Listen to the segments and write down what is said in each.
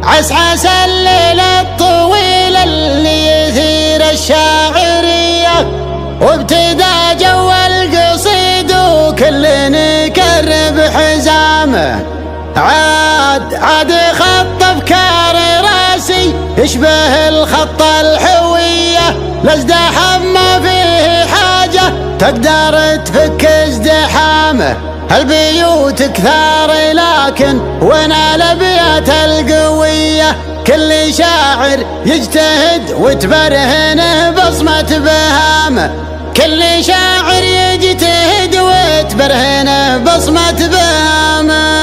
عسعس الليل الطويل اللي يثير الشاعرية، وابتدى جو القصيد وكل يكرب حزامه. عاد خط افكار راسي يشبه الخط الحوية، لازدحام ما فيه حاجة تقدر تفك ازدحامه. البيوت كثار لكن وين الابيات القوية، كل شاعر يجتهد وتبرهنه بصمة بهامه. كل شاعر يجتهد وتبرهنه بصمة بهامه.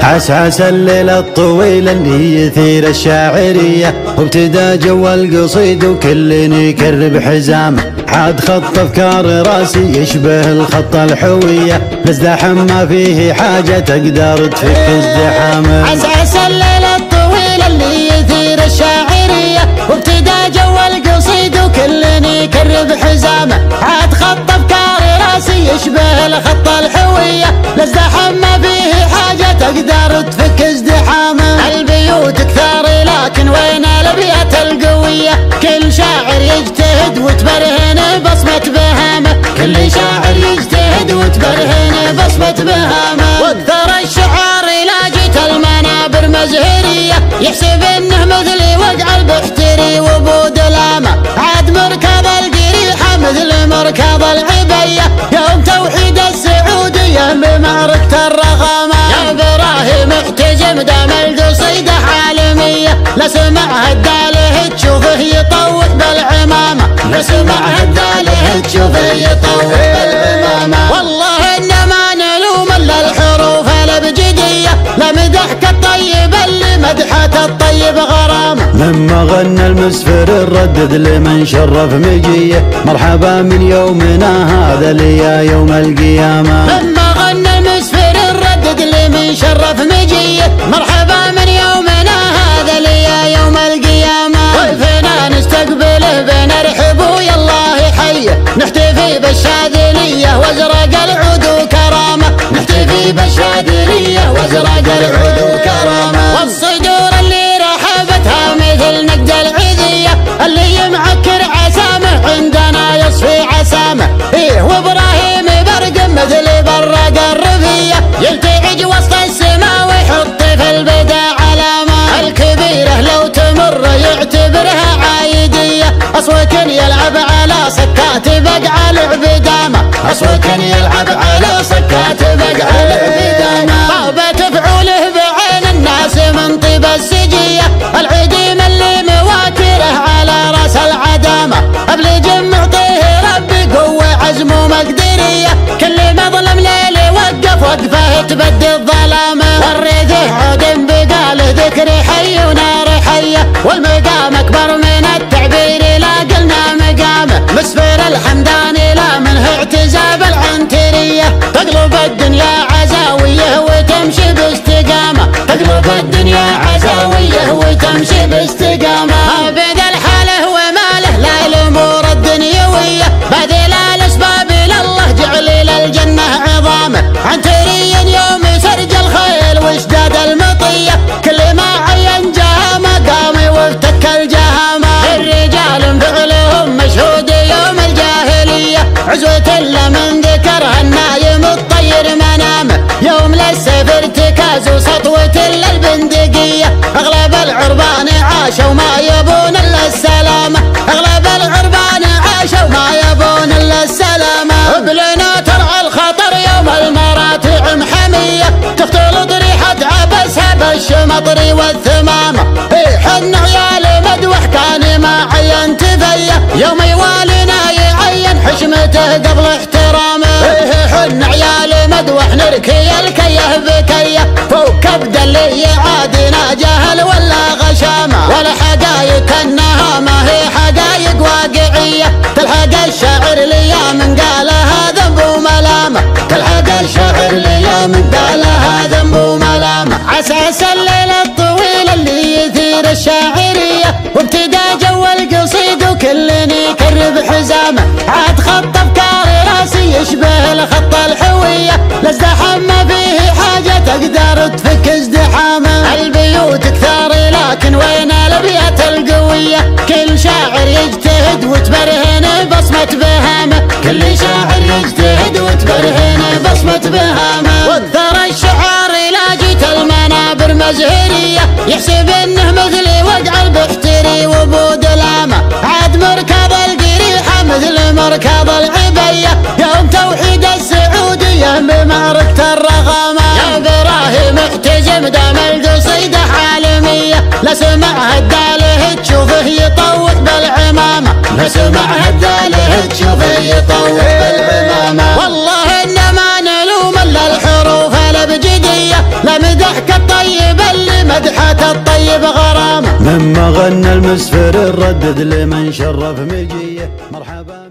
عسعس الليل الطويل اللي يثير الشاعرية، وابتدى جو القصيد وكل يكرب حزامه. عاد خط افكار راسي يشبه الخط الحوية، لازدحام ما فيه حاجة تقدر تفك ازدحامه. عسعس الليل الطويل اللي يثير الشاعرية، وابتدى جو القصيد وكل يكرب حزامه. عاد خط افكار راسي يشبه الخط الحوية، لازدحام ما فيه حاجة تقدر تفك ازدحامه. البيوت كثار لكن وين الابيات القوية، كل شاعر يجتهد وتبرهنه بصمة بهامه. كل شاعر يجتهد وتبرهنه بصمة بهامه. واكثر الشعار لاجت المنابر مزهرية، يحسب انه مثلي وقع البحتري وبود لامه. عاد مركض القريحة مثل مركض العبية، يوم توحيد السعودية بمعركة الرخامة. يا ابراهيم احتجم دام القصيدة عالمية، لا سمعها الداله تشوفه يطوح بالعمامة. لا سمعها الداله تشوفه يطوح بالعمامة. والله ان ما نلوم الا الحروف الابجدية، لمدحك الطيب اللي مدحة الطيب غرامة. لما غنى المسفر الردد لمن شرف مجيه، مرحبا من يومنا هذا ليا يوم القيامة. لما غنى المسفر الردد لمن شرف مجيه، مرحبا من يومنا هذا ليا يوم القيامة. ضيفنا نستقبله بنرحب ويا الله يحيه، نحتفي بالشاذلية وازرق العود وكرامة. نحتفي بالشاذلية وازرق العود وكرامة. والصدور اللي رحبتها مثل نقد العذية، اللي يمعكر عسامه عندنا يصفي عسامه. وابراهيم برق مثل برق الرفية، يلتعج وسط السماء ويحط في البدع علامة. الكبيرة لو تمر يعتبرها عايدية، اصوك يلعب على سكات بقع العبدامة. اصوك يلعب على سكات بقع العبدامة. طابت فعوله بعين الناس من طيب السجية، العديم اللي مواكره على راس العدامة. ابلج معطيه ربي قوة عزم ومقدرية، كل مظلم ليل وقف وقفه تبدي الظلامة. والريثه عود بقاله ذكري حي ونار حية، والمقام اكبر من التعبير لا قلنا مقامه. مسفر الحمداني لا منه اعتزاب العنترية، تقلب الدنيا عزاوية وتمشي باستقامة. تقلب الدنيا عزاوية وتمشي باستقامة. بذل حاله وماله لا الامور الدنيوية، باذل الاسباب لله جعل للجنة عظامه. عنتريا يوم سرج الخيل واشداد المطية، كل ما عين جاه مقامي وافتك الجهامة. الرجال فعلهم مشهود يوم الجاهلية، عزوة لمن ذكرها النايم الطير منامه. يوم للسيف ارتكاز وسطوة للبندقية، اغلب العربان عاشوا ما يبون الا السلامة. اغلب العربان عاشوا ما يبون الا السلامة. ابلنا ترعى الخطر يوم المراتع محمية، تختلط ريحة عبسها بالشمطر والثمامة. حن عيال مدوح كان ما عين تفيه، يوم يوالينا يعين حشمته قبل احترامه. حن عيال مدوح نركي الكيه بكيه، فوق كبد اللي يعادنا جهل ولا غشامه. والحقايق انها ما هي حقايق واقعيه، تلحق الشاعر ليا من قالها ذنب وملامه. تلحق الشاعر ليا من قالها ذنب وملامه. عساس الليل الطويل اللي يثير الشاعرية، وابتدى جو القصيد وكل يكرب حزامه. عاد خط افكاري راسي يشبه الخط الحوية، لازدحم ما فيه حاجة تقدر تفك ازدحامه. البيوت كثاري لكن وين الابيات القوية؟ كل شاعر يجتهد وتبرهن بصمة بهامه، كل شاعر يجتهد وتبرهن بصمة بهامه. واكثر الشعار لا جيت المنابر مزهرية، يحسب انه مثلي واجعل بحتري وبود الامه. عاد مركض القريحة مثل مركض العبية، يوم توحيد السعودية بمعركة الرغامة. يا ابراهيم احتجم دام القصيدة عالمية، لا سمعها الداله تشوفه يطوح بالعمامة، لا سمعها الداله تشوفه يطوح بالعمامة. والله ان ما نلوم الا الحروف الابجدية، لمدحك الطيب اللي مدحة الطيب غرامة. مما غنى المسفر نردد لمن شرف مجيه مرحبا.